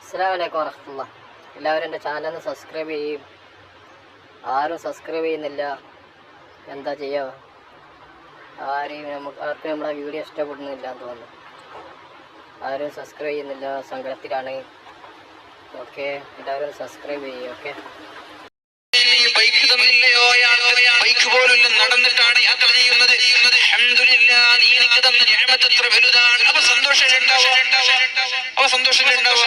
അസ്സലാമു അലൈക്കും വറഹ്മത്തുള്ളാഹി. എല്ലാവരും എൻ്റെ ചാനൽ സബ്സ്ക്രൈബ് ചെയ്യും. ആരും സബ്സ്ക്രൈബ് ചെയ്യുന്നില്ല, എന്താ ചെയ്യുക? ആർക്കും നമ്മുടെ വീഡിയോ ഇഷ്ടപ്പെടുന്നില്ല എന്ന് തോന്നുന്നു. ആരും സബ്സ്ക്രൈബ് ചെയ്യുന്നില്ല, സങ്കടത്തിലാണ്. ഓക്കെ, എല്ലാവരും സബ്സ്ക്രൈബ് ചെയ്യും. ഓക്കെ, ബൈക്ക് തന്നില്ലയോ? ബൈക്ക് പോലും നടന്നിട്ടാണ് യാത്ര ചെയ്യുന്നത്. അൽഹംദുലില്ലാഹ്, നീ എനിക്ക് തന്ന നിഅമത്ത് എത്ര വലുതാണ്. അവ സന്തോഷമുണ്ടാവുക.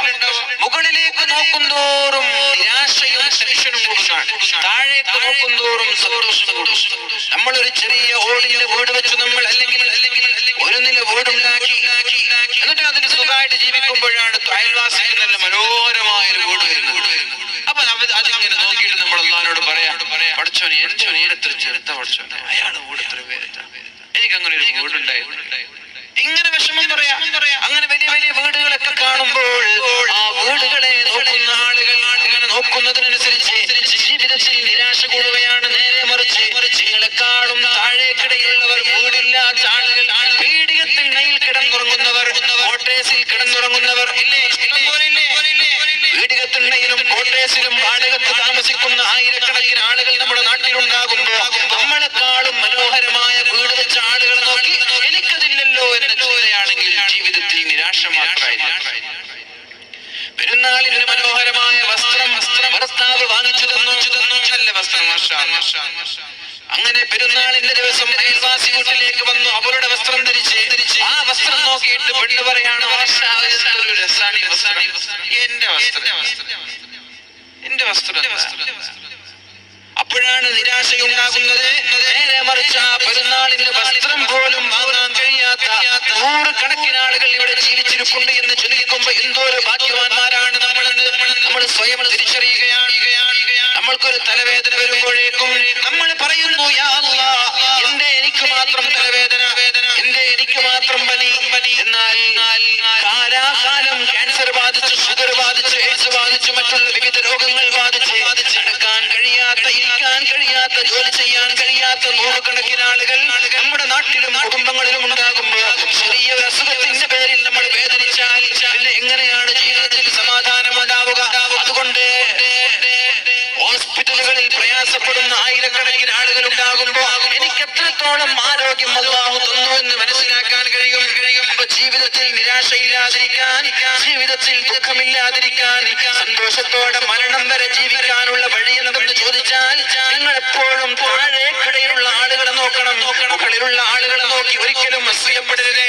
മുകളിലേക്ക് നോക്കുന്തോറും നിരാശയും ടെൻഷനും കൂടുന്നതാണ്, താഴേക്ക് നോക്കുന്തോറും സന്തോഷം കൂടും. നമ്മളൊരു ചെറിയ ഓടിന്റെ വീട് വെച്ച് നമ്മൾ അല്ലെങ്കിൽ ഒരു നില വീടുണ്ടാക്കി എന്നിട്ട് അതിന് സുഖമായിട്ട് ജീവിക്കുമ്പോഴാണ് അയൽവാസിക്ക് നല്ല മനോഹരമായ ഒരു വീട് വരുന്നത്. അപ്പൊ അതിങ്ങനെ നോക്കിയിട്ട് നമ്മൾ അല്ലാഹുവിനോട് പറയാം, പഠിച്ചോനെ എത്ര ചെറുത്ത പഠിച്ചോനെ, അയാള് വീട് എത്ര പേര്, എനിക്ക് അങ്ങനെ ഒരു വീടുണ്ടായിരുന്നു. ഇങ്ങനെ വിഷമം പറയാം. അങ്ങനെ വലിയ വലിയ വീടുകളൊക്കെ കാണുമ്പോൾ ആ വീടുകളെ നോക്കുന്ന ആളുകൾ അങ്ങനെ നോക്കുന്നതിനനുസരിച്ച് ജീവിതത്തിൽ നിരാശ കൂടുകയാണ്. നേരെ മറിച്ച് നിങ്ങളെക്കാളും താഴേക്കിടയിലുള്ളവർ, വീടില്ലാത്ത ആളുകൾ, പീഡികത്തിൽ നയിൽ കിടന്നുറങ്ങുന്നവർ, കോട്ടേഴ്സിൽ കിടന്നുറങ്ങുന്നവർ ഇല്ലേ, ഇഷ്ടംപോലെ ഇല്ലേ? പീഡികത്തിണ്ണയിലും കോട്ടേഴ്സിലും വാടകത്ത് താമസിക്കുന്ന ആയിരക്കണക്കിന് ആളുകൾ നമ്മുടെ നാട്ടിലുണ്ടാകുമ്പോ നമ്മളെക്കാളും മനോഹരമായ വീട് വെച്ച ആളുകളെ നോക്കി എനിക്കതില്ലല്ലോ എന്ന ചിന്തയാണെങ്കിൽ ജീവിതത്തിൽ നിരാശ മാത്രമായിരിക്കും. പെരുന്നാളിന് മനോഹരമായ വസ്ത്രം ഭർത്താവ് വാങ്ങിച്ചു തന്നു, നല്ല വസ്ത്രം. അങ്ങനെ പെരുന്നാളിന്റെ ദിവസം അയൽവാസി വീട്ടിലേക്ക് വന്നു, അവരുടെ വസ്ത്രം ധരിച്ച് ആ വസ്ത്രം നോക്കിയിട്ട് പെണ്ണ് പറയാണ്, ഒരു രസാണ് ഈ വസ്ത്രം, എന്റെ വസ്ത്രം. അപ്പോഴാണ് നിരാശയുണ്ടാകുന്നത്. നേരെ മറിച്ച് ആ പെരുന്നാളിന്റെ വസ്ത്രം പോലും വാങ്ങാൻ കഴിയാത്ത നൂറുകണക്കിന് ആളുകൾ ഇവിടെ ജീവിച്ചിരിപ്പുണ്ട് എന്ന് ചിന്തിക്കുമ്പോ എന്തോ ഒരു ഭാഗ്യവാന്മാരാണ് നമ്മളെന്ന് നമ്മൾ സ്വയം തിരിച്ചറിയുകയാണ്. നമ്മൾക്കൊരു തലവേദന വരുമ്പോഴേക്കും നമ്മൾ പറയുന്നു, യാ അല്ലാഹ്, എനിക്ക് മാത്രം തലവേദന, എനിക്ക് മാത്രം പനി. എന്നാൽ കാലാകാലം ക്യാൻസർ ബാധിച്ച്, ഷുഗർ ബാധിച്ച്, എയ്ഡ്സ് ബാധിച്ച്, മറ്റുള്ള വിവിധ രോഗങ്ങൾ ബാധിച്ച് നടക്കാൻ കഴിയാത്ത, ഇരിക്കാൻ കഴിയാത്ത, ജോലി ചെയ്യാൻ കഴിയാത്ത നൂറുകണക്കിന് ആളുകൾ നമ്മുടെ നാട്ടിലും കുടുംബങ്ങളിലും ഉണ്ടാകുമ്പോൾ ചെറിയൊരു അസുഖത്തിന്റെ പേരിൽ നമ്മൾ വേദനിച്ചാൽ പിന്നെ എങ്ങനെയാണ് ജീവിതത്തിൽ സമാധാനം ഉണ്ടാവുക? അതുകൊണ്ട് ഹോസ്പിറ്റലുകളിൽ പ്രയാസപ്പെടുന്ന ആയിരക്കണക്കിന് ആളുകൾ ഉണ്ടാകുമ്പോ എനിക്ക് എത്രത്തോളം ആരോഗ്യം അല്ലാഹു തന്നു എന്ന് മനസ്സിലാക്കാൻ കഴിയും. അപ്പൊ ജീവിതത്തിൽ നിരാശയില്ലാതിരിക്കാൻ, ജീവിതത്തിൽ ദുഃഖമില്ലാതിരിക്കാൻ, സന്തോഷത്തോടെ മരണം വരെ ജീവിക്കാനുള്ള വഴി എന്തെന്ന് ചോദിച്ചാൽ നിങ്ങൾ എപ്പോഴും താഴേക്കിടയിലുള്ള ആളുകളെ നോക്കണം, മുകളിലുള്ള ആളുകളെ നോക്കി ഒരിക്കലും അസൂയപ്പെടരുത്.